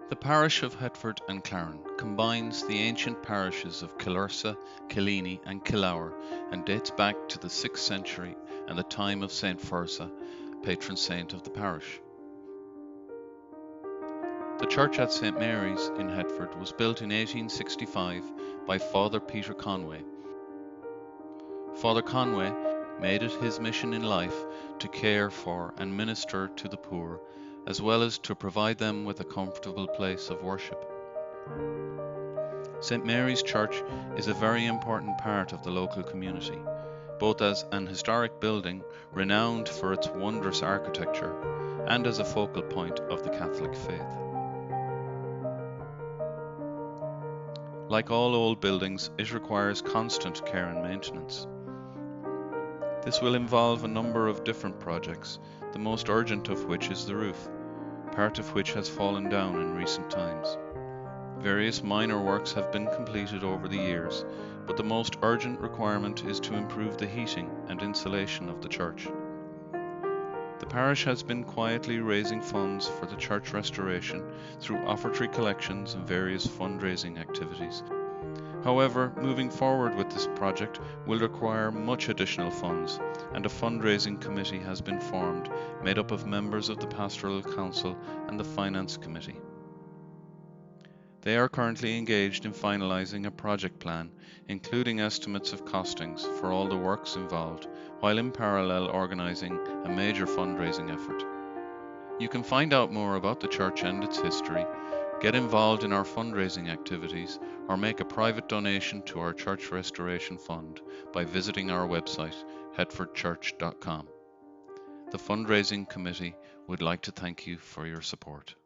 The parish of Headford and Clarren combines the ancient parishes of Kilursa, Killini and Killowr and dates back to the 6th century and the time of St. Fursa, patron saint of the parish. The church at St. Mary's in Headford was built in 1865 by Father Peter Conway. Father Conway made it his mission in life to care for and minister to the poor, as well as to provide them with a comfortable place of worship. St. Mary's Church is a very important part of the local community, both as an historic building renowned for its wondrous architecture and as a focal point of the Catholic faith. Like all old buildings, it requires constant care and maintenance. This will involve a number of different projects, the most urgent of which is the roof, part of which has fallen down in recent times. Various minor works have been completed over the years, but the most urgent requirement is to improve the heating and insulation of the church. The parish has been quietly raising funds for the church restoration through offertory collections and various fundraising activities. However, moving forward with this project will require much additional funds, and a fundraising committee has been formed, made up of members of the Pastoral Council and the Finance Committee. They are currently engaged in finalising a project plan, including estimates of costings for all the works involved, while in parallel organising a major fundraising effort. You can find out more about the church and its history, get involved in our fundraising activities, or make a private donation to our Church Restoration Fund by visiting our website, headfordchurch.com. The fundraising committee would like to thank you for your support.